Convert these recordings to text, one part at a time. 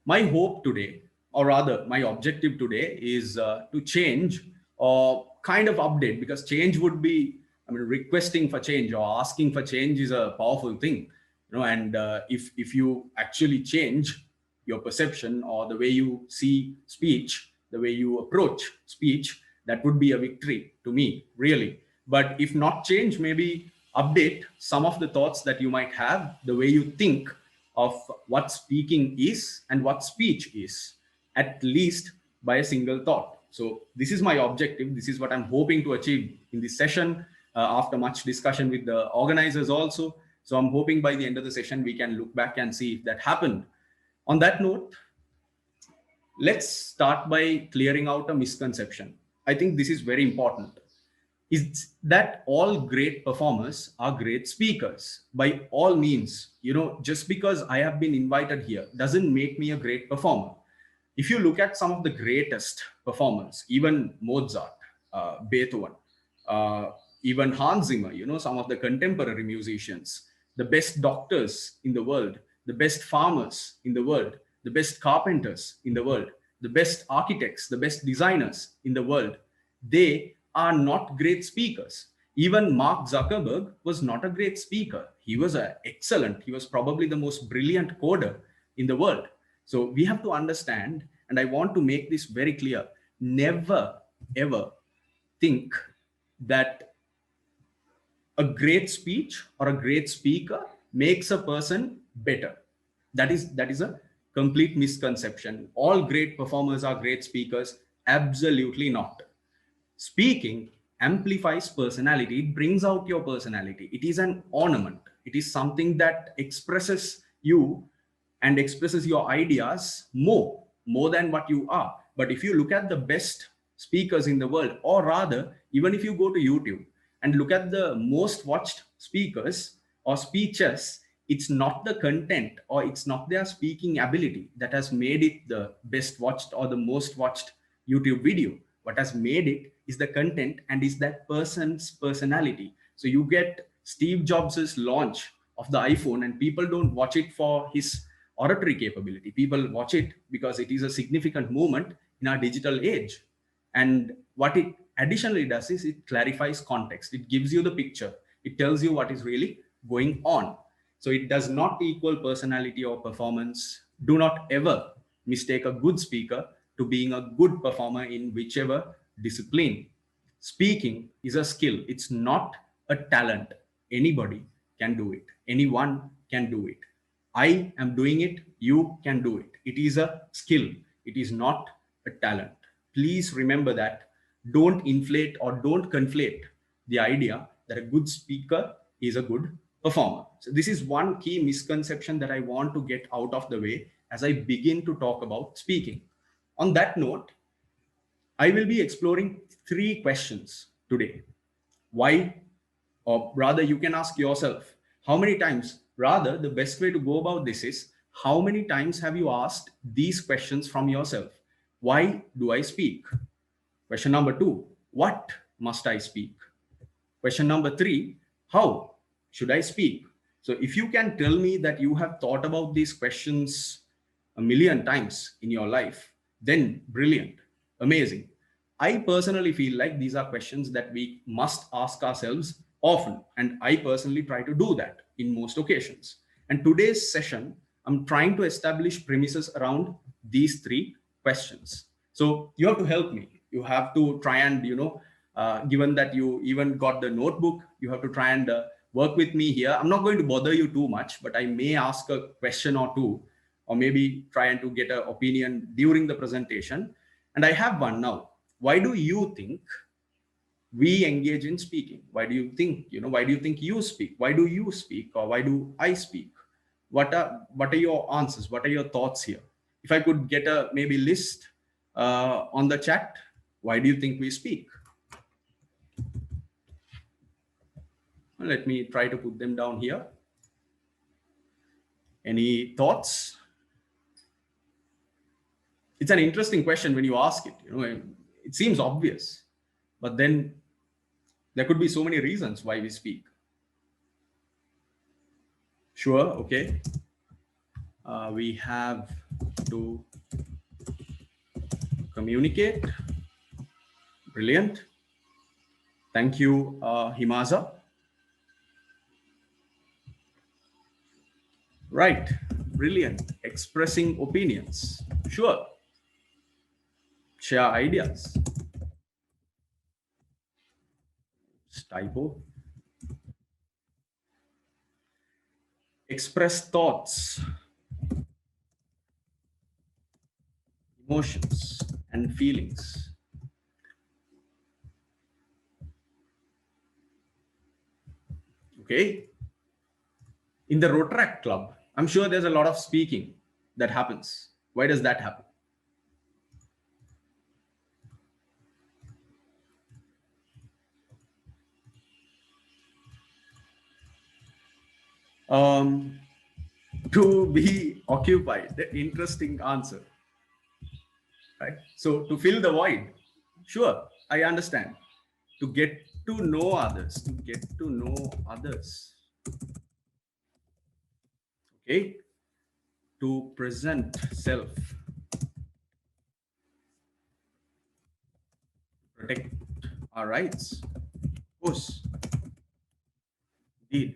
My hope today, or rather my objective today, is to change or kind of update, because change would be, I mean, requesting for change or asking for change is a powerful thing, and if you actually change your perception or the way you see speech, the way you approach speech, that would be a victory to me, really. But if not change, maybe update some of the thoughts that you might have, the way you think of what speaking is and what speech is, at least by a single thought. So this is my objective. This is what I'm hoping to achieve in this session, after much discussion with the organizers also. So I'm hoping by the end of the session, we can look back and see if that happened. On that note, let's start by clearing out a misconception. I think this is very important. Is that all great performers are great speakers? By all means, just because I have been invited here doesn't make me a great performer. If you look at some of the greatest performers, even Mozart, Beethoven, uh, even Hans Zimmer, some of the contemporary musicians, the best doctors in the world, the best farmers in the world, the best carpenters in the world, the best architects, the best designers in the world, they are not great speakers. Even Mark Zuckerberg was not a great speaker. He was excellent. He was probably the most brilliant coder in the world. So we have to understand, and I want to make this very clear, never, ever think that a great speech or a great speaker makes a person better. That is a complete misconception. All great performers are great speakers. Absolutely not. Speaking amplifies personality. It brings out your personality. It is an ornament. It is something that expresses you and expresses your ideas more than what you are. But if you look at the best speakers in the world, or rather, even if you go to YouTube and look at the most watched speakers or speeches, it's not the content or it's not their speaking ability that has made it the best watched or the most watched YouTube video. What has made it is the content and is that person's personality. So you get Steve Jobs's launch of the iPhone, and people don't watch it for his oratory capability. People watch it because it is a significant moment in our digital age. And what it additionally does is it clarifies context. It gives you the picture. It tells you what is really going on. So it does not equal personality or performance. Do not ever mistake a good speaker to being a good performer in whichever discipline. Speaking is a skill. It's not a talent. Anybody can do it. Anyone can do it. I am doing it. You can do it. It is a skill. It is not a talent. Please remember that. Don't inflate or don't conflate the idea that a good speaker is a good performer. So this is one key misconception that I want to get out of the way as I begin to talk about speaking. On that note, I will be exploring 3 questions today. Why, or rather, you can ask yourself, how many times, rather, the best way to go about this is, how many times have you asked these questions from yourself? Why do I speak? Question number 2, what must I speak? Question number 3, how should I speak? So if you can tell me that you have thought about these questions a million times in your life, then brilliant, amazing. I personally feel like these are questions that we must ask ourselves often, and I personally try to do that in most occasions. And today's session, I'm trying to establish premises around these 3 questions. So you have to help me. You have to try and, given that you even got the notebook, you have to try and work with me here. I'm not going to bother you too much, but I may ask a question or two, or maybe try and to get an opinion during the presentation. And I have one now. Why do you think we engage in speaking? Why do you think, why do you think you speak? Why do you speak? Or why do I speak? What are your answers? What are your thoughts here? If I could get a maybe list on the chat, why do you think we speak? Let me try to put them down here. Any thoughts? It's an interesting question when you ask it. It seems obvious, but then there could be so many reasons why we speak. Sure, okay. We have to communicate. Brilliant. Thank you, Himaza. Right. Brilliant. Expressing opinions. Sure. Share ideas. Typo. Express thoughts, emotions, and feelings. Okay. In the Rotaract Club, I'm sure there's a lot of speaking that happens. Why does that happen? Um, to be occupied. Interesting answer. Right? So to fill the void, sure, I understand. To get to know others, to get to know others. Okay. To present self, protect our rights. Of course, indeed.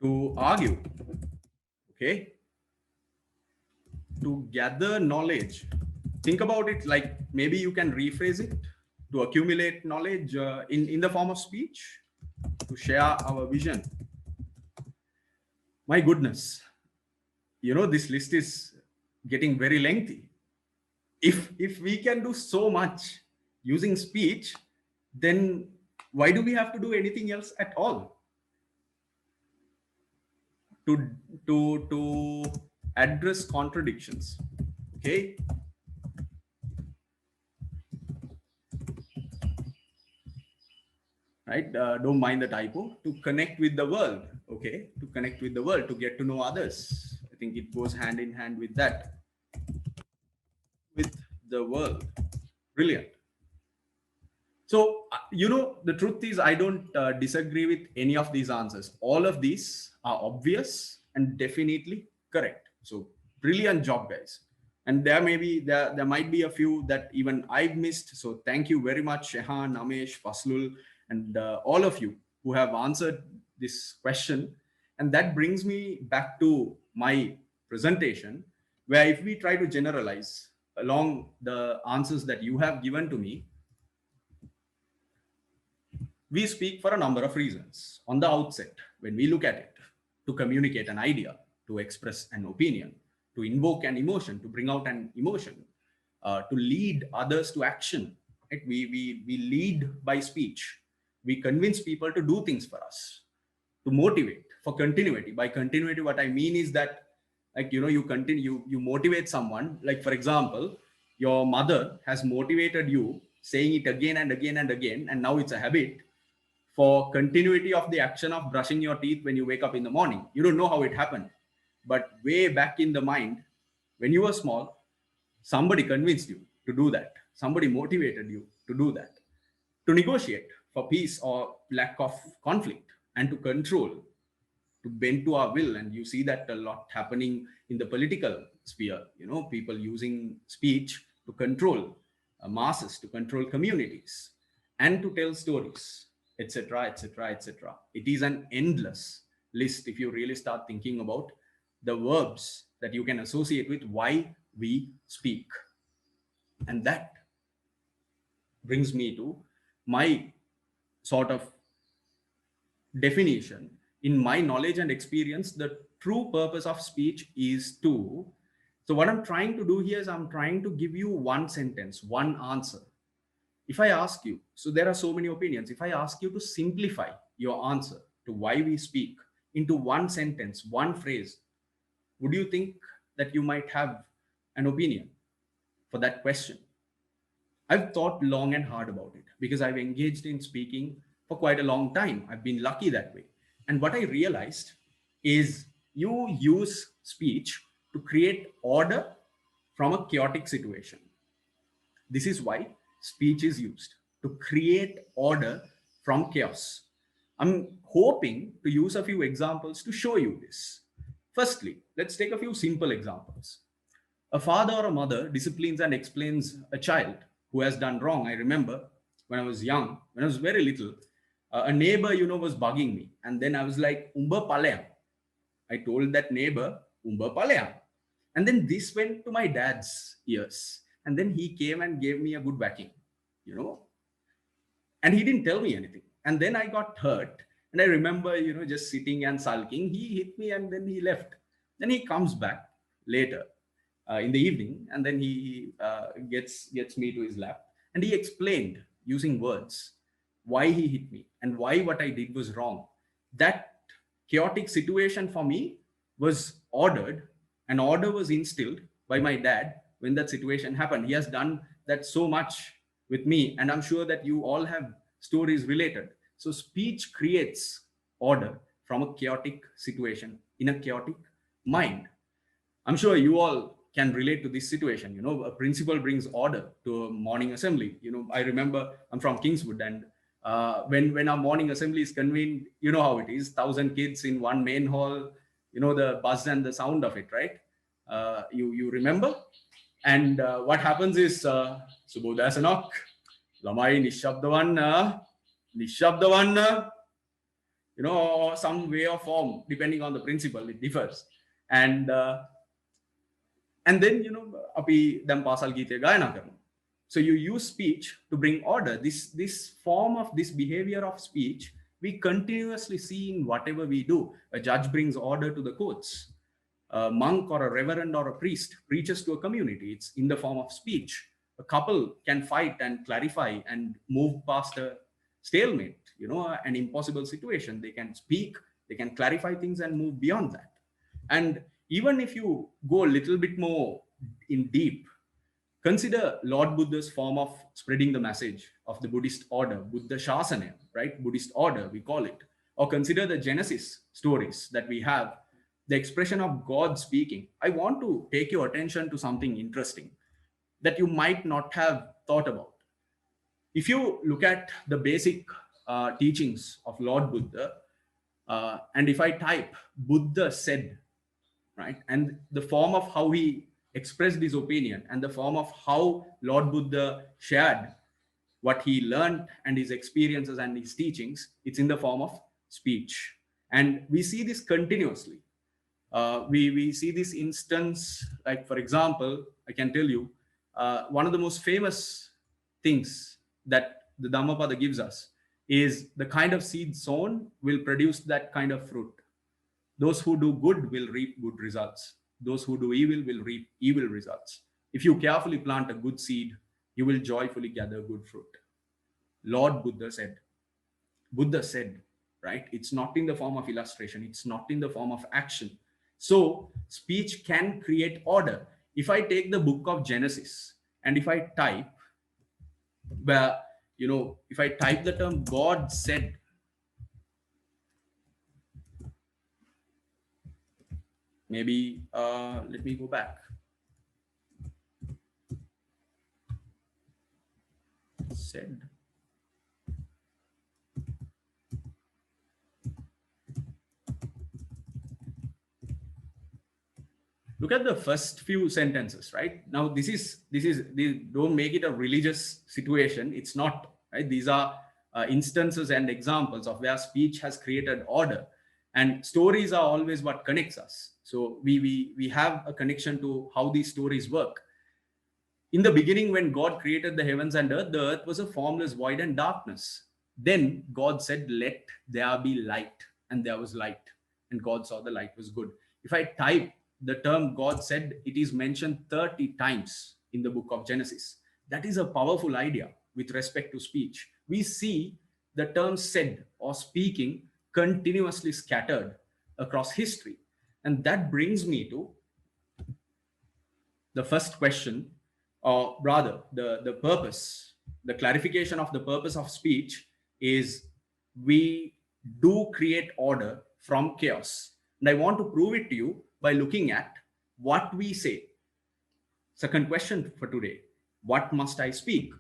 To argue, okay, to gather knowledge. Think about it like maybe you can rephrase it to accumulate knowledge in the form of speech, to share our vision. My goodness, this list is getting very lengthy. If we can do so much using speech, then why do we have to do anything else at all? To address contradictions, okay, right? Don't mind the typo. To connect with the world, okay, to connect with the world, to get to know others. I think it goes hand in hand with that, with the world. Brilliant. So the truth is I don't disagree with any of these answers. All of these are obvious and definitely correct. So brilliant job, guys. And there might be a few that even I've missed. So thank you very much, Shehan, Amesh, Faslul, and all of you who have answered this question. And that brings me back to my presentation, where if we try to generalize along the answers that you have given to me, we speak for a number of reasons. On the outset, when we look at it, to communicate an idea, to express an opinion, to invoke an emotion, to bring out an emotion, to lead others to action. Right? We lead by speech. We convince people to do things for us, to motivate for continuity. By continuity, what I mean is that, like, you motivate someone. Like, for example, your mother has motivated you, saying it again and again and again, and now it's a habit for continuity of the action of brushing your teeth when you wake up in the morning. You don't know how it happened, but way back in the mind, when you were small, somebody convinced you to do that. Somebody motivated you to do that, to negotiate for peace or lack of conflict, and to control, to bend to our will. And you see that a lot happening in the political sphere, people using speech to control masses, to control communities, and to tell stories, etc., etc., etc. It is an endless list if you really start thinking about the verbs that you can associate with why we speak. And that brings me to my sort of definition. In my knowledge and experience, the true purpose of speech is to, so what I'm trying to do here is I'm trying to give you one sentence, one answer. If I ask you, so there are so many opinions, if I ask you to simplify your answer to why we speak into one sentence, one phrase, would you think that you might have an opinion for that question? I've thought long and hard about it because I've engaged in speaking for quite a long time. I've been lucky that way. And what I realized is you use speech to create order from a chaotic situation. This is why speech is used, to create order from chaos. I'm hoping to use a few examples to show you this. Firstly, let's take a few simple examples. A father or a mother disciplines and explains a child who has done wrong. I remember when I was young, when I was very little, a neighbor, was bugging me. And then I was like, Umba Palayam. I told that neighbor, Umba Palayam. And then this went to my dad's ears. And then he came and gave me a good whacking, you know, and he didn't tell me anything. And then I got hurt. And I remember, just sitting and sulking. He hit me and then he left. Then he comes back later in the evening, and then he gets me to his lap, and he explained using words why he hit me and why what I did was wrong. That chaotic situation for me was ordered, and order was instilled by my dad when that situation happened. He has done that so much with me, and I'm sure that you all have stories related. So speech creates order from a chaotic situation in a chaotic mind. I'm sure you all can relate to this situation. A principal brings order to a morning assembly. I remember I'm from Kingswood, and when our morning assembly is convened, you know how it is: 1,000 kids in one main hall. The buzz and the sound of it, right? You remember? And what happens is, Subodhasanak, Lamai Nishabdavan, or some way or form, depending on the principle, it differs. And then, api dam pasal gite gayana karna. So you use speech to bring order. This form of this behavior of speech, we continuously see in whatever we do. A judge brings order to the courts. A monk or a reverend or a priest preaches to a community. It's in the form of speech. A couple can fight and clarify and move past a stalemate, an impossible situation. They can speak, they can clarify things and move beyond that. And even if you go a little bit more in deep, consider Lord Buddha's form of spreading the message of the Buddhist order, Buddha Shasana, right? Buddhist order, we call it. Or consider the Genesis stories that we have, the expression of God speaking. I want to take your attention to something interesting that you might not have thought about. If you look at the basic teachings of Lord Buddha, and if I type Buddha said, right, and the form of how he expressed his opinion and the form of how Lord Buddha shared what he learned and his experiences and his teachings, it's in the form of speech. And we see this continuously. We see this instance, like, for example, I can tell you, one of the most famous things that the Dhammapada gives us is the kind of seed sown will produce that kind of fruit. Those who do good will reap good results. Those who do evil will reap evil results. If you carefully plant a good seed, you will joyfully gather good fruit. Lord Buddha said, right? It's not in the form of illustration. It's not in the form of action. So speech can create order. If I take the book of Genesis and if I type, if I type the term God said, maybe let me go back. Said. Look at the first few sentences, right? Now, this don't make it a religious situation. It's not, right? These are instances and examples of where speech has created order, and stories are always what connects us. So we have a connection to how these stories work. In the beginning, when God created the heavens and earth, the earth was a formless void and darkness. Then God said, "Let there be light," and there was light. And God saw the light was good. If I type the term God said, it is mentioned 30 times in the book of Genesis. That is a powerful idea with respect to speech. We see the term said or speaking continuously scattered across history. And that brings me to the first question, or rather the purpose, the clarification of the purpose of speech is we do create order from chaos. And I want to prove it to you by looking at what we say. Second question for today: what must I speak?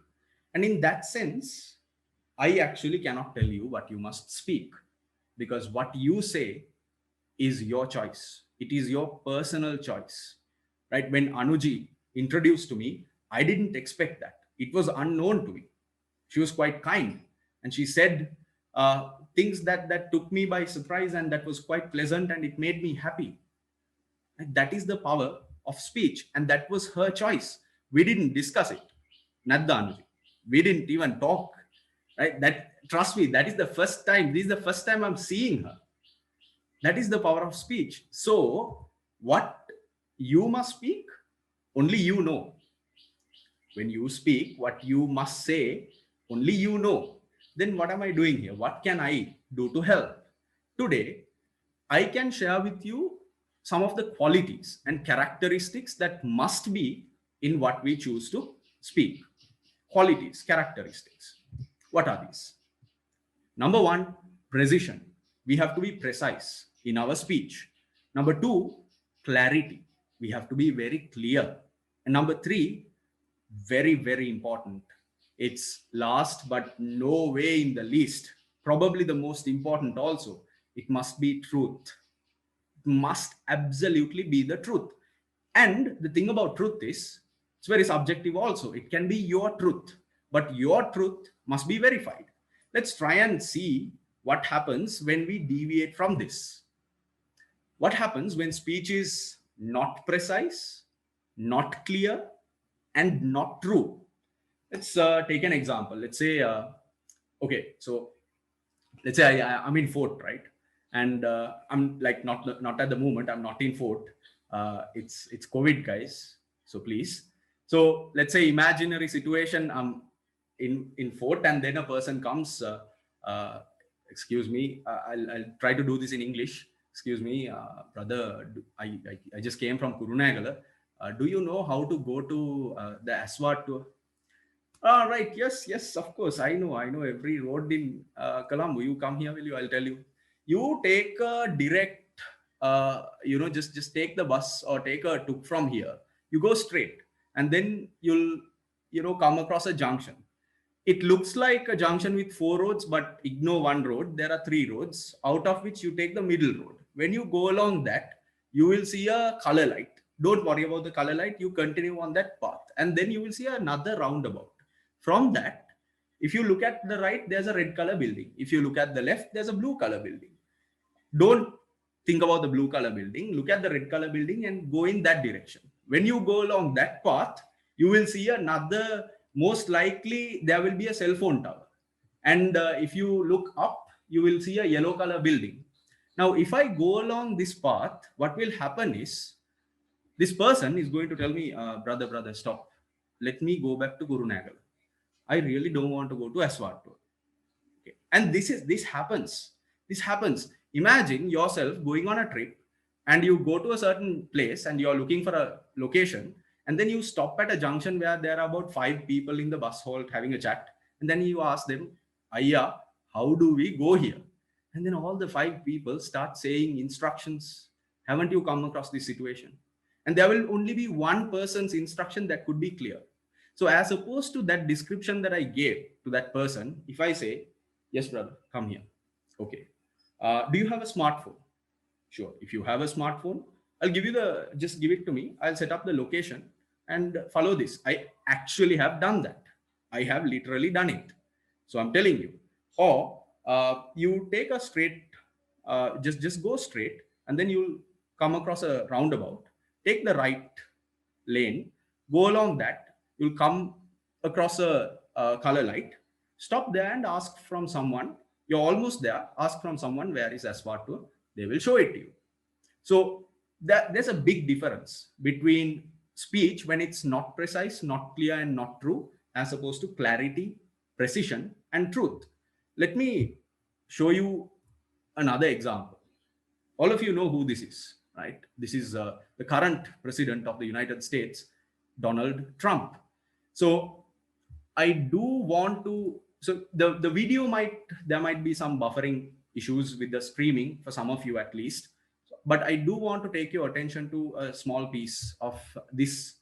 And in that sense, I actually cannot tell you what you must speak, because what you say is your choice. It is your personal choice, right? When Anuji introduced to me, I didn't expect that. It was unknown to me. She was quite kind, and she said things that took me by surprise, and that was quite pleasant, and it made me happy. And that is the power of speech, and that was her choice. We didn't discuss it. Nadda Anuji. We didn't even talk. Right? That, trust me, that is the first time. This is the first time I'm seeing her. That is the power of speech. So, what you must speak, only you know. When you speak, what you must say, only you know. Then what am I doing here? What can I do to help? Today, I can share with you some of the qualities and characteristics that must be in what we choose to speak. Qualities, characteristics. What are these? Number one, precision. We have to be precise in our speech. Number two, clarity. We have to be very clear. And number three, very, very important. It's last but no way in the least, probably the most important also. It must be truth. It must absolutely be the truth. And the thing about truth is, it's very subjective also. It can be your truth, but your truth must be verified. Let's try and see what happens when we deviate from this. What happens when speech is not precise, not clear, and not true? Let's take an example. Let's say, okay, so let's say I'm in Fort, right? And I'm like not at the moment. I'm not in Fort. It's COVID, guys. So please. So let's say imaginary situation. I'm in Fort, and then a person comes. Uh, Excuse me. I'll try to do this in English. Excuse me, brother. I just came from Kurunagala. Do you know how to go to the Aswad to? Ah, right. Yes, yes, of course. I know every road in Colombo. You come here, will you? I'll tell you. You take a direct, just take the bus or take a tuk from here. You go straight, and then you'll, come across a junction. It looks like a junction with four roads, but ignore one road. There are three roads, out of which you take the middle road. When you go along that, you will see a color light. Don't worry about the color light. You continue on that path, and then you will see another roundabout. From that, if you look at the right, there's a red color building. If you look at the left, there's a blue color building. Don't think about the blue color building. Look at the red color building and go in that direction. When you go along that path, you will see another, most likely there will be a cell phone tower. And if you look up, you will see a yellow color building. Now, if I go along this path, what will happen is this person is going to tell me, brother, stop. Let me go back to Guru Nagal. I really don't want to go to Aswad. Okay. And this happens. This happens. Imagine yourself going on a trip and you go to a certain place and you're looking for a location, and then you stop at a junction where there are about 5 people in the bus halt having a chat, and then you ask them, Aya, how do we go here? And then all the 5 people start saying instructions. Haven't you come across this situation? And there will only be one person's instruction that could be clear. So as opposed to that description that I gave to that person, if I say, yes, brother, come here. Okay. Do you have a smartphone? Sure. If you have a smartphone, I'll give you just give it to me. I'll set up the location and follow this. I actually have done that. I have literally done it. So I'm telling you. Or you take a straight, just go straight, and then you'll come across a roundabout. Take the right lane, go along that. You'll come across a color light. Stop there and ask from someone. You're almost there. Ask from someone, where is Aswad to? They will show it to you. So there's a big difference between speech when it's not precise, not clear, and not true, as opposed to clarity, precision, and truth. Let me show you another example. All of you know who this is, right? This is the current president of the United States, Donald Trump. So I do want to, so the video there might be some buffering issues with the streaming for some of you at least, but I do want to take your attention to a small piece of this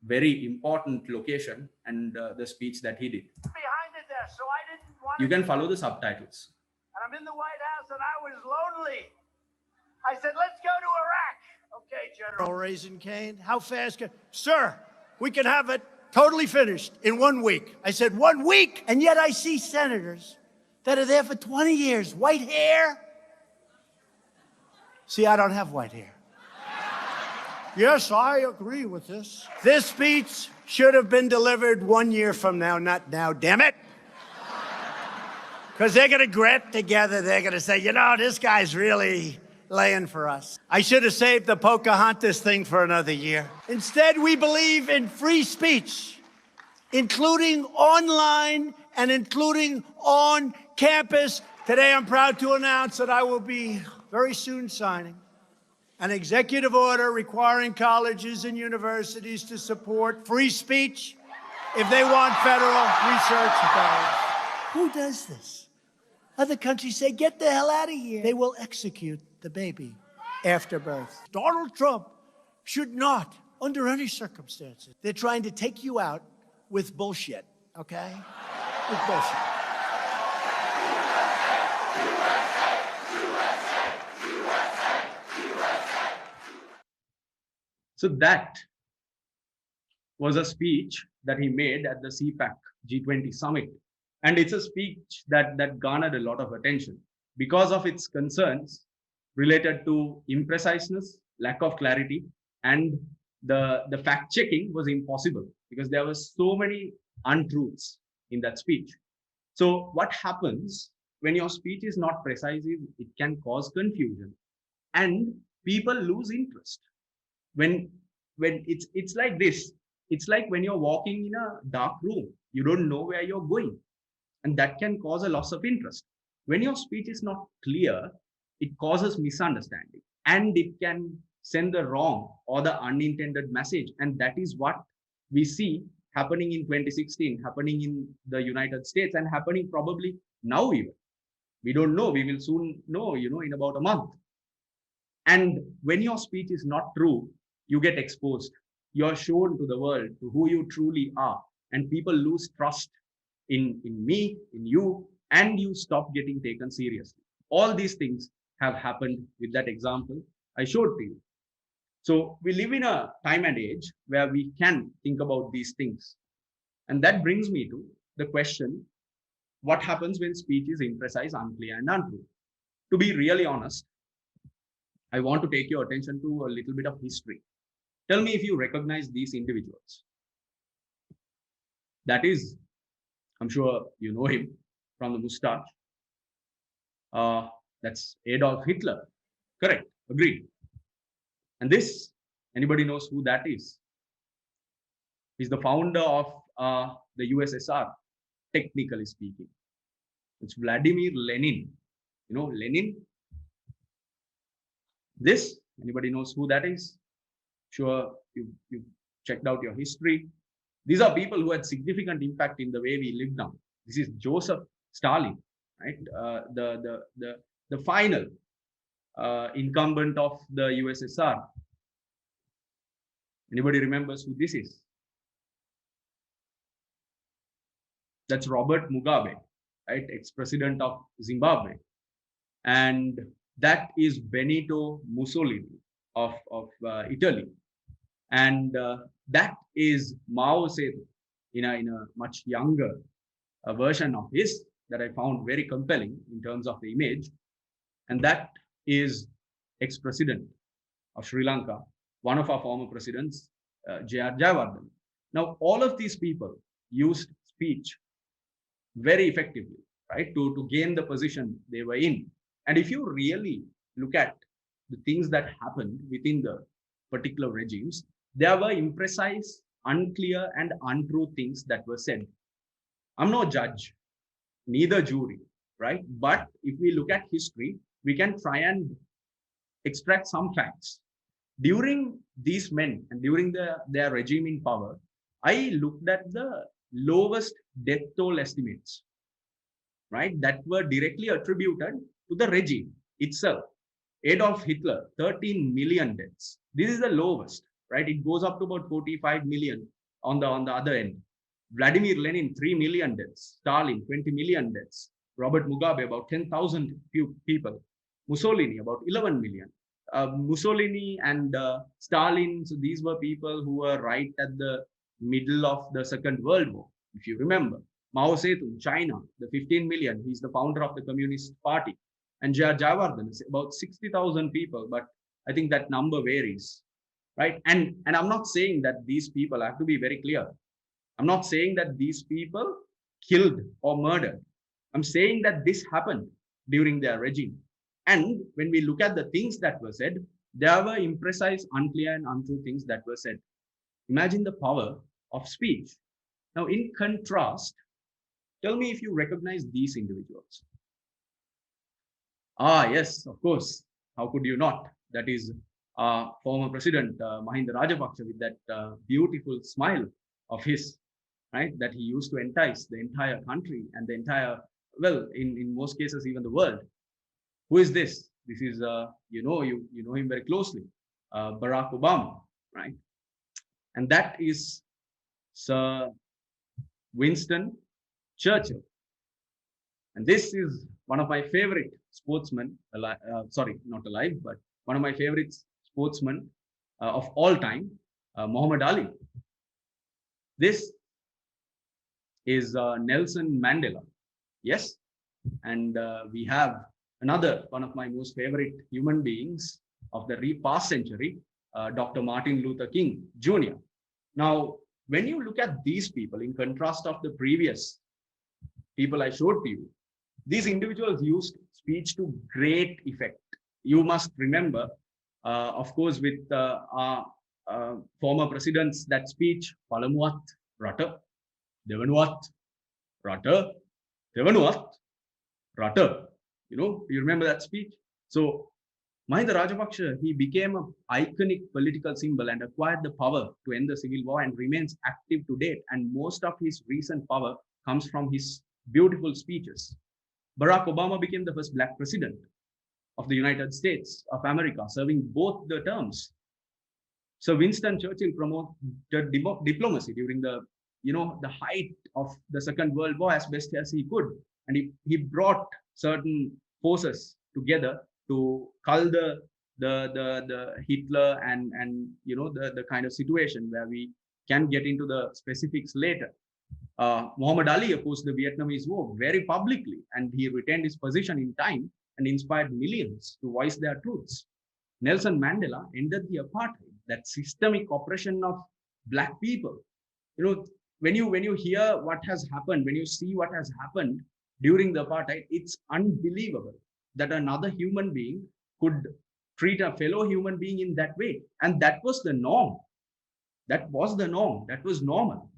very important location and the speech that he did. Behind the desk, so I didn't want You can follow the subtitles. And I'm in the White House and I was lonely. I said, let's go to Iraq. Okay, General Raisin Cane, how fast can... Sir, we can have it totally finished in 1 week. I said 1 week, and yet I see senators that are there for 20 years. White hair. See, I don't have white hair. Yes, I agree with this. This speech should have been delivered 1 year from now, not now, damn it. Because they're going to get together, they're going to say, you know, this guy's really laying for us. I should have saved the Pocahontas thing for another year. Instead, we believe in free speech, including online and including on campus. Today, I'm proud to announce that I will be very soon signing an executive order requiring colleges and universities to support free speech if they want federal research dollars. Who does this? Other countries say, get the hell out of here. They will execute the baby after birth. Donald Trump should not, under any circumstances. They're trying to take you out with bullshit, okay? With bullshit. So that was a speech that he made at the CPAC G20 summit. And it's a speech that garnered a lot of attention because of its concerns related to impreciseness, lack of clarity, and the fact-checking was impossible because there were so many untruths in that speech. So what happens when your speech is not precise is it can cause confusion and people lose interest. When it's like this, it's like when you're walking in a dark room, you don't know where you're going. And that can cause a loss of interest. When your speech is not clear, it causes misunderstanding and it can send the wrong or the unintended message. And that is what we see happening in 2016, happening in the United States and happening probably now even. We don't know. We will soon know, in about a month. And when your speech is not true, you get exposed. You're shown to the world to who you truly are. And people lose trust in me, in you, and you stop getting taken seriously. All these things have happened with that example I showed to you. So we live in a time and age where we can think about these things. And that brings me to the question, what happens when speech is imprecise, unclear, and untrue? To be really honest, I want to take your attention to a little bit of history. Tell me if you recognize these individuals. That is, I'm sure you know him from the mustache. That's Adolf Hitler. Correct. Agreed. And this, anybody knows who that is? He's the founder of the USSR, technically speaking. It's Vladimir Lenin. You know Lenin? This, anybody knows who that is? Sure, you've checked out your history. These are people who had significant impact in the way we live now. This is Joseph Stalin, right? The final incumbent of the USSR. Anybody remembers who this is? That's Robert Mugabe, right? Ex-president of Zimbabwe. And that is Benito Mussolini of Italy. And that is Mao Zedong in a much younger version of his that I found very compelling in terms of the image. And that is ex-president of Sri Lanka, one of our former presidents, J.R. Jayawardena. Now, all of these people used speech very effectively, right, to gain the position they were in. And if you really look at the things that happened within the particular regimes, there were imprecise, unclear, and untrue things that were said. I'm no judge, neither jury, right? But if we look at history, we can try and extract some facts. During these men and during their regime in power, I looked at the lowest death toll estimates, right, that were directly attributed to the regime itself. Adolf Hitler, 13 million deaths. This is the lowest, right? It goes up to about 45 million on the other end. Vladimir Lenin, 3 million deaths. Stalin, 20 million deaths. Robert Mugabe, about 10,000 people. Mussolini, about 11 million. Mussolini and Stalin. So these were people who were right at the middle of the Second World War, if you remember. Mao Zedong, China, the 15 million, he's the founder of the Communist Party. And Jayawardhan is about 60,000 people, but I think that number varies, right? And I'm not saying that these people, I have to be very clear. I'm not saying that these people killed or murdered. I'm saying that this happened during their regime. And when we look at the things that were said, there were imprecise, unclear, and untrue things that were said. Imagine the power of speech. Now, in contrast, tell me if you recognize these individuals. Ah, yes, of course. How could you not? That is former President Mahinda Rajapaksa with that beautiful smile of his, right? That he used to entice the entire country and the entire, well, in most cases, even the world. Who is this? This is, you know him very closely, Barack Obama, right? And that is Sir Winston Churchill. And this is one of my favorite sportsmen, sorry, not alive, but one of my favorite sportsmen of all time, Muhammad Ali. This is Nelson Mandela. Yes. And we have another one of my most favorite human beings of the past century, Dr. Martin Luther King Jr. Now, when you look at these people, in contrast of the previous people I showed to you, these individuals used speech to great effect. You must remember, of course, with former presidents, that speech, Palamuat, Rata, Devanuat, Rata, Devanuat, Rata. Do you remember that speech? So Mahinda Rajapaksa, he became an iconic political symbol and acquired the power to end the civil war and remains active to date. And most of his recent power comes from his beautiful speeches. Barack Obama became the first black president of the United States of America, serving both the terms. Sir Winston Churchill promoted diplomacy during the height of the Second World War as best as he could. And he brought certain forces together to cull the Hitler and the kind of situation where we can get into the specifics later. Muhammad Ali opposed the Vietnamese War very publicly, and he retained his position in time and inspired millions to voice their truths. Nelson Mandela ended the apartheid, that systemic oppression of black people. When you hear what has happened, when you see what has happened during the apartheid, it's unbelievable that another human being could treat a fellow human being in that way. And that was the norm. That was the norm. That was normal.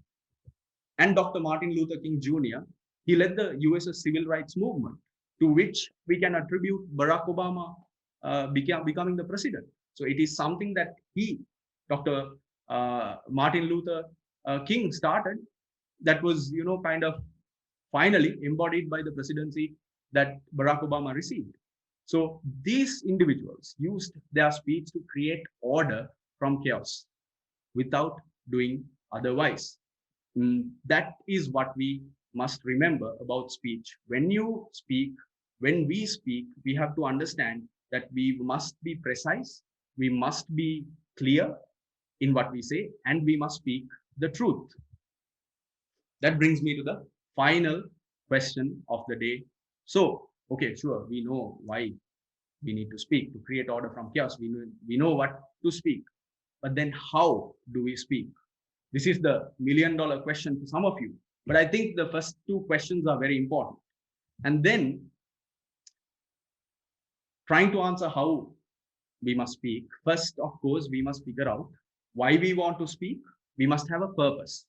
And Dr. Martin Luther King Jr., he led the US's civil rights movement, to which we can attribute Barack Obama becoming the president. So it is something that Dr. Martin Luther King started, that was, kind of finally embodied by the presidency that Barack Obama received. So these individuals used their speech to create order from chaos without doing otherwise. That is what we must remember about speech. When we speak, we have to understand that we must be precise, we must be clear in what we say, and we must speak the truth. That brings me to the final question of the day. So, okay, sure, we know why we need to speak to create order from chaos. We know what to speak, but then how do we speak? This is the million-dollar question to some of you, but I think the first two questions are very important. And then trying to answer how we must speak, first, of course, we must figure out why we want to speak. We must have a purpose.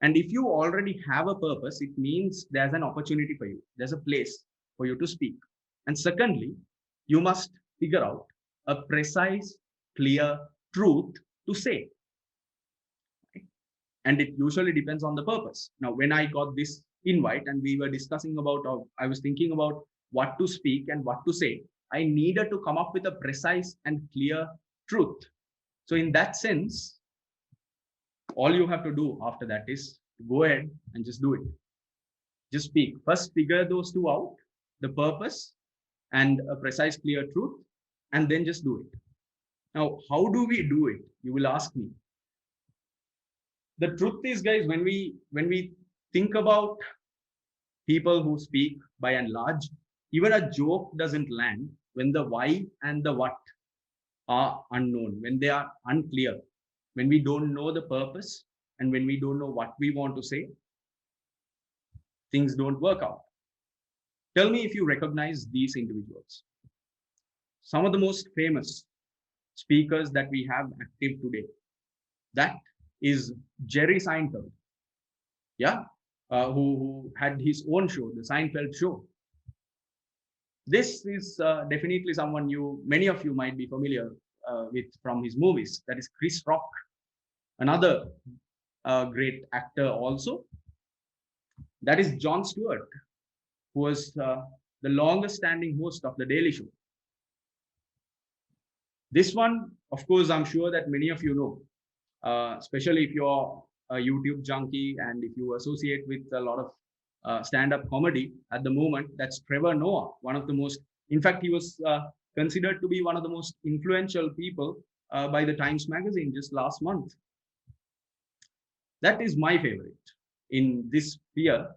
And if you already have a purpose, it means there's an opportunity for you. There's a place for you to speak. And secondly, you must figure out a precise, clear truth to say. And it usually depends on the purpose. Now, when I got this invite and we were discussing about, I was thinking about what to speak and what to say, I needed to come up with a precise and clear truth. So in that sense, all you have to do after that is to go ahead and just do it. Just speak. First, figure those two out, the purpose and a precise, clear truth, and then just do it. Now, how do we do it? You will ask me. The truth is, guys, when we think about people who speak by and large, even a joke doesn't land when the why and the what are unknown, when they are unclear, when we don't know the purpose, and when we don't know what we want to say, things don't work out. Tell me if you recognize these individuals. Some of the most famous speakers that we have active today. That is Jerry Seinfeld, yeah, who had his own show, the Seinfeld Show. This is definitely someone many of you might be familiar with from his movies. That is Chris Rock, another great actor also. That is Jon Stewart, who was the longest standing host of The Daily Show. This one, of course, I'm sure that many of you know, especially if you're a YouTube junkie and if you associate with a lot of stand-up comedy at the moment. That's Trevor Noah, one of the most, in fact, he was considered to be one of the most influential people by the Times Magazine just last month. That is my favorite in this sphere.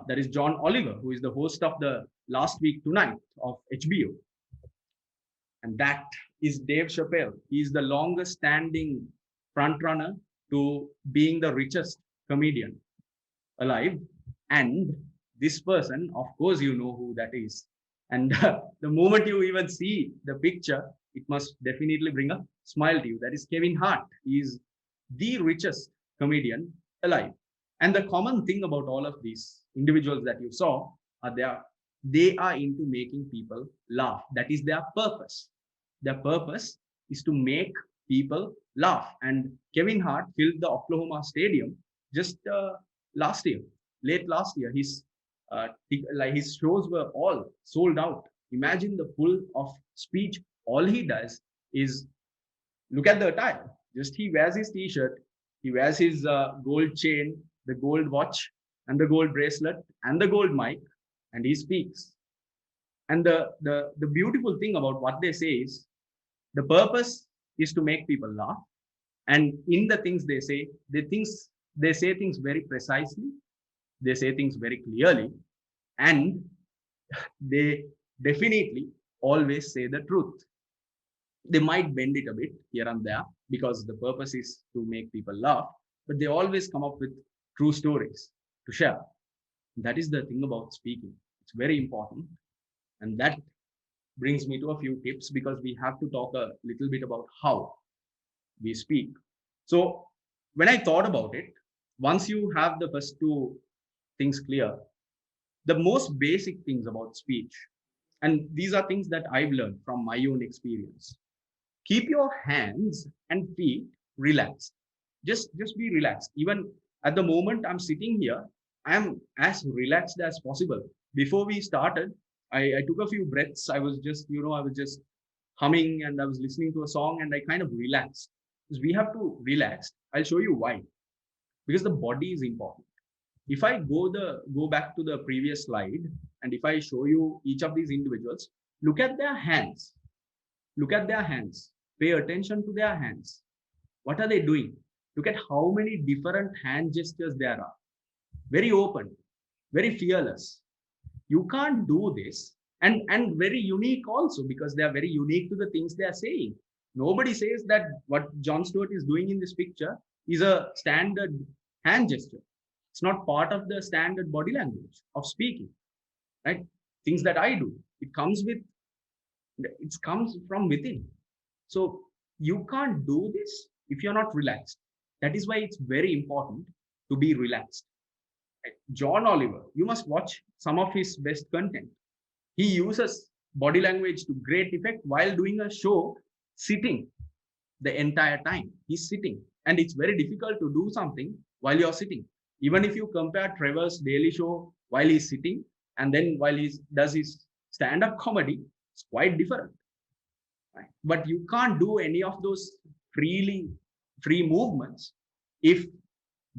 That is John Oliver, who is the host of the Last Week Tonight of HBO. And that is Dave Chappelle. He is the longest standing frontrunner to being the richest comedian alive. And this person, of course, you know who that is. And the moment you even see the picture, it must definitely bring a smile to you. That is Kevin Hart. He is the richest comedian alive. And the common thing about all of these individuals that you saw are they are into making people laugh. That is their purpose. Their purpose is to make people laugh. And Kevin Hart filled the Oklahoma Stadium just late last year. His shows were all sold out. Imagine the pull of speech. All he does is look at the attire. Just he wears his t-shirt, he wears his gold chain, the gold watch, and the gold bracelet, and the gold mic, and he speaks. And the beautiful thing about what they say is the purpose is to make people laugh. And in the things they say, they say things very precisely, they say things very clearly, and they definitely always say the truth. They might bend it a bit here and there because the purpose is to make people laugh, but they always come up with true stories to share. That is the thing about speaking. It's very important. And that brings me to a few tips, because we have to talk a little bit about how we speak. So when I thought about it, once you have the first two things clear, the most basic things about speech, and these are things that I've learned from my own experience. Keep your hands and feet relaxed. Just be relaxed. Even at the moment I'm sitting here, I am as relaxed as possible. Before we started, I took a few breaths. I was just humming and I was listening to a song and I kind of relaxed. Because we have to relax. I'll show you why. Because the body is important. If I go back to the previous slide, and if I show you each of these individuals, look at their hands. Look at their hands. Pay attention to their hands. What are they doing? Look at how many different hand gestures there are. Very open, very fearless. You can't do this. And very unique also, because they are very unique to the things they are saying. Nobody says that what Jon Stewart is doing in this picture is a standard hand gesture. It's not part of the standard body language of speaking, right? Things that I do, it comes from within. So you can't do this if you're not relaxed. That is why it's very important to be relaxed. Right? John Oliver, you must watch some of his best content. He uses body language to great effect while doing a show sitting the entire time. He's sitting, and it's very difficult to do something while you're sitting. Even if you compare Trevor's Daily Show while he's sitting and then while he does his stand-up comedy, it's quite different. Right? But you can't do any of those free movements if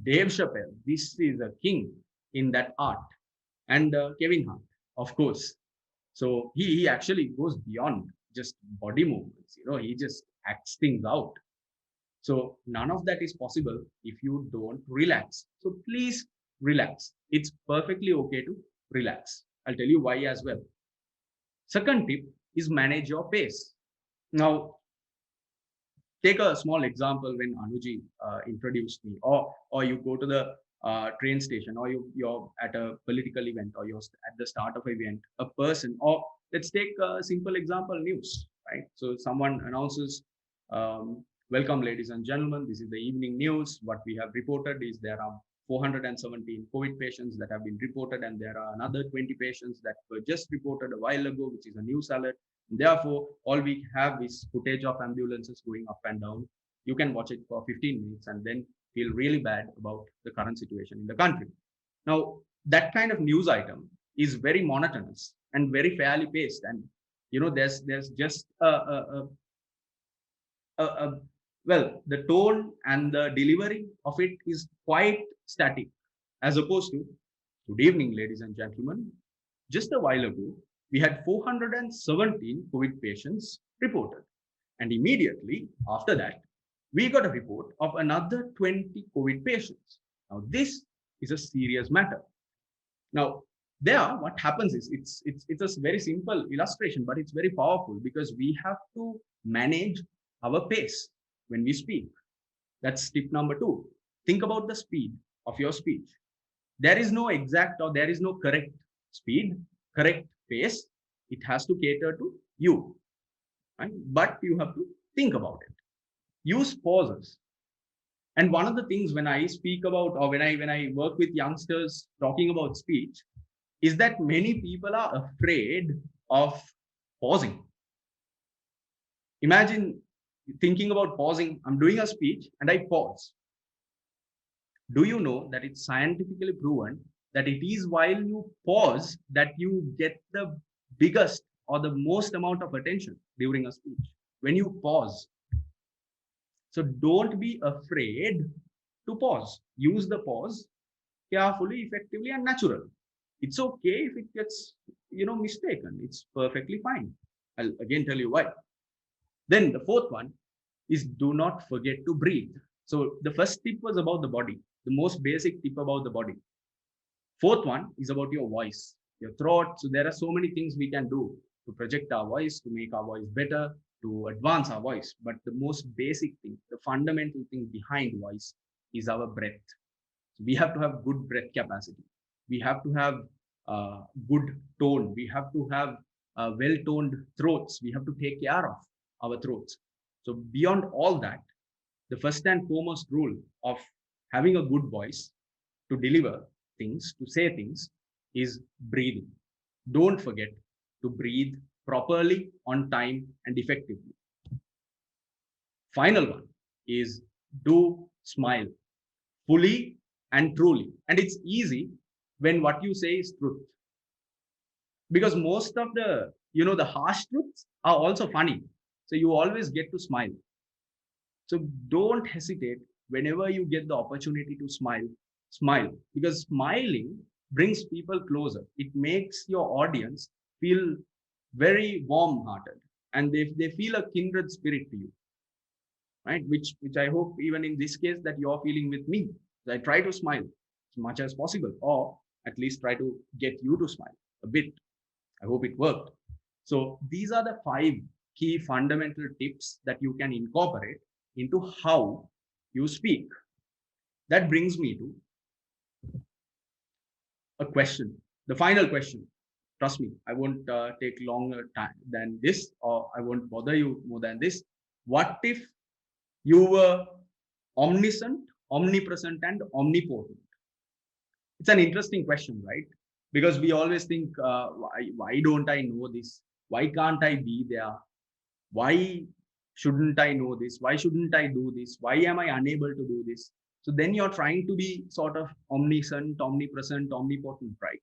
Dave Chappelle, this is a king in that art, and Kevin Hart, of course. So he actually goes beyond just body movements. He just acts things out. So none of that is possible if you don't relax. So please relax. It's perfectly okay to relax. I'll tell you why as well. Second tip is manage your pace. Now, take a small example when Anuji introduced me, or you go to the train station, or you're at a political event, or you're at the start of an event, a person, or let's take a simple example, news, right? So someone announces, welcome, ladies and gentlemen, this is the evening news. What we have reported is there are 417 COVID patients that have been reported, and there are another 20 patients that were just reported a while ago, which is a news alert. Therefore, all we have is footage of ambulances going up and down. You can watch it for 15 minutes and then feel really bad about the current situation in the country. Now, that kind of news item is very monotonous and very fairly paced. And, there's just well, the tone and the delivery of it is quite static, as opposed to, good evening, ladies and gentlemen. Just a while ago, we had 417 COVID patients reported. And immediately after that, we got a report of another 20 COVID patients. Now, this is a serious matter. Now, what happens is, it's a very simple illustration, but it's very powerful because we have to manage our pace when we speak. That's tip number 2. Think about the speed of your speech. There is no exact or there is no correct speed, correct pace. It has to cater to you, right? But you have to think about it. Use pauses. And one of the things when I speak about, or when I work with youngsters talking about speech, is that many people are afraid of pausing. Imagine thinking about pausing. I'm doing a speech and I pause. Do you know that it's scientifically proven that it is while you pause that you get the biggest or the most amount of attention during a speech? When you pause. So don't be afraid to pause. Use the pause carefully, effectively, and natural. It's okay if it gets, mistaken. It's perfectly fine. I'll again tell you why. Then the fourth one is do not forget to breathe. So the first tip was about the body, the most basic tip about the body. Fourth one is about your voice, your throat. So there are so many things we can do to project our voice, to make our voice better, to advance our voice. But the most basic thing, the fundamental thing behind voice is our breath. So we have to have good breath capacity. We have to have good tone. We have to have well-toned throats. We have to take care of our throats. So beyond all that, the first and foremost rule of having a good voice to deliver things, to say things, is breathing. Don't forget to breathe properly, on time, and effectively. Final one is do smile fully and truly. And it's easy when what you say is truth. Because most of the harsh truths are also funny. So you always get to smile. So don't hesitate whenever you get the opportunity to smile, because smiling brings people closer. It makes your audience feel very warm-hearted, and they feel a kindred spirit to you, right? Which I hope even in this case that you're feeling with me. I try to smile as much as possible, or at least try to get you to smile a bit. I hope it worked. So these are the 5 key fundamental tips that you can incorporate into how you speak. That brings me to a question, the final question. Trust me, I won't take longer time than this, or I won't bother you more than this. What if you were omniscient, omnipresent, and omnipotent? It's an interesting question, right? Because we always think, why don't I know this? Why can't I be there? Why shouldn't I know this? Why shouldn't I do this? Why am I unable to do this? So then you're trying to be sort of omniscient, omnipresent, omnipotent, right?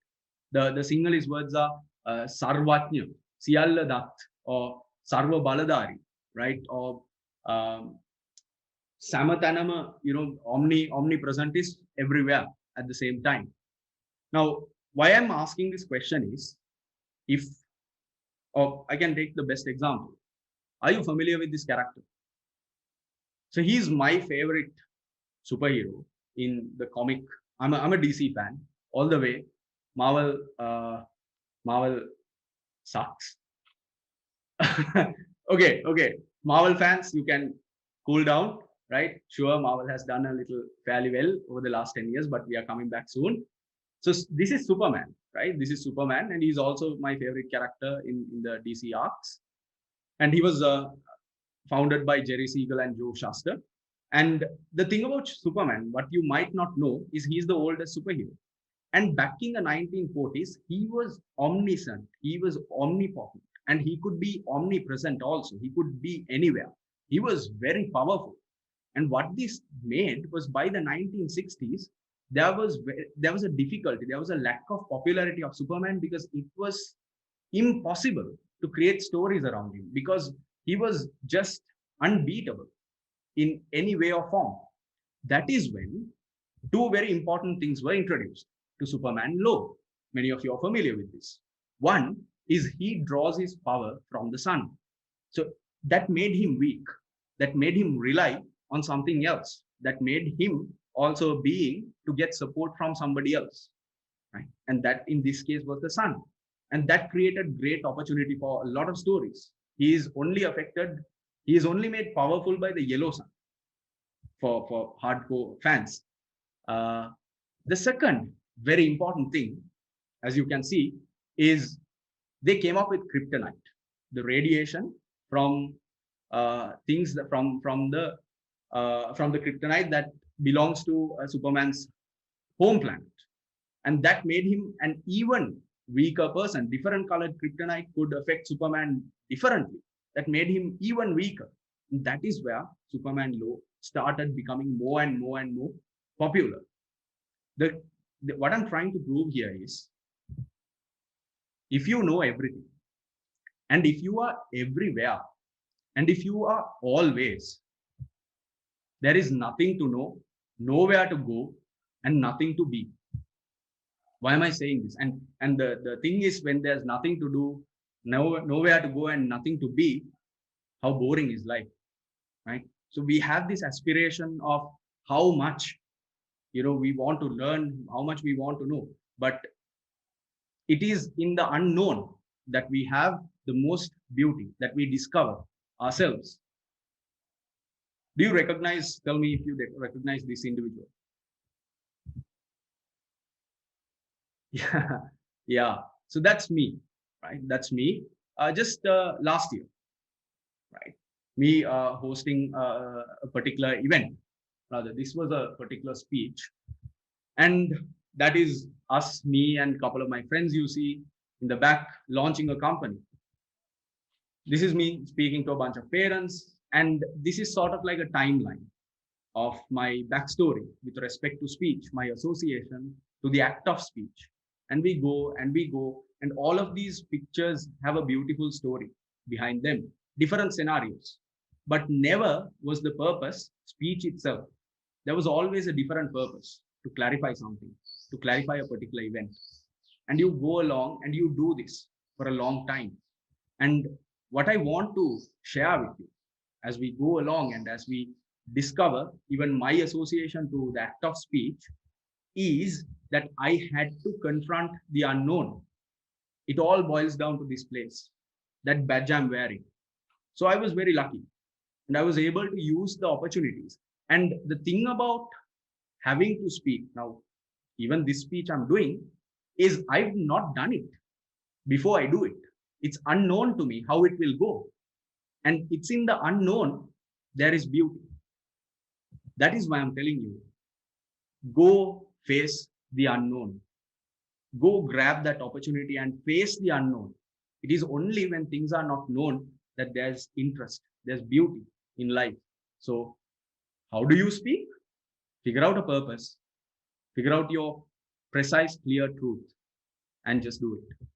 The Sinhalese words are sarvatnya, siyalla dath, or sarva baladari, right? Or samatanama, omnipresent is everywhere at the same time. Now, why I'm asking this question is, or I can take the best example. Are you familiar with this character? So he's my favorite superhero in the comic. I'm a DC fan all the way. Marvel, Marvel sucks. Okay. Marvel fans, you can cool down, right? Sure, Marvel has done a little fairly well over the last 10 years, but we are coming back soon. So this is Superman, right? This is Superman, and he's also my favorite character in the DC arcs. And he was founded by Jerry Siegel and Joe Shuster. And the thing about Superman, what you might not know, is he's the oldest superhero. And back in the 1940s, he was omniscient, he was omnipotent, and he could be omnipresent also. He could be anywhere. He was very powerful. And what this made was by the 1960s, there was a difficulty, there was a lack of popularity of Superman because it was impossible to create stories around him because he was just unbeatable in any way or form. That is when two very important things were introduced to Superman law. Many of you are familiar with this. One is he draws his power from the sun. So that made him weak. That made him rely on something else. That made him also a being to get support from somebody else. Right? And that in this case was the sun. And that created great opportunity for a lot of stories. He is only made powerful by the yellow sun for hardcore fans. The second very important thing, as you can see, is they came up with kryptonite, the radiation from things that from the kryptonite that belongs to Superman's home planet, and that made him an even weaker person. Different colored kryptonite could affect Superman differently. That made him even weaker. And that is where Superman law started becoming more and more and more popular. What I'm trying to prove here is, if you know everything, and if you are everywhere, and if you are always, there is nothing to know, nowhere to go, and nothing to be. Why am I saying this? And the thing is, when there's nothing to do, nowhere to go, and nothing to be, how boring is life, right? So we have this aspiration of how much we want to learn, how much we want to know, but it is in the unknown that we have the most beauty, that we discover ourselves. Do you recognize, tell me if you recognize this individual? Yeah. So that's me, right? That's me. Just last year, right? Me hosting a particular event. Rather, this was a particular speech, and that is us, me, and a couple of my friends you see in the back launching a company. This is me speaking to a bunch of parents, and this is sort of like a timeline of my backstory with respect to speech, my association to the act of speech. And we go, and all of these pictures have a beautiful story behind them, different scenarios. But never was the purpose speech itself. There was always a different purpose, to clarify something, to clarify a particular event. And you go along and you do this for a long time. And what I want to share with you as we go along and as we discover even my association to the act of speech is that I had to confront the unknown. It all boils down to this place, that badge I'm wearing. So I was very lucky and I was able to use the opportunities. And the thing about having to speak now, even this speech I'm doing, is I've not done it before I do it. It's unknown to me how it will go. And it's in the unknown, there is beauty. That is why I'm telling you, go face the unknown. Go grab that opportunity and face the unknown. It is only when things are not known that there's interest, there's beauty in life. So how do you speak? Figure out a purpose, figure out your precise, clear truth, and just do it.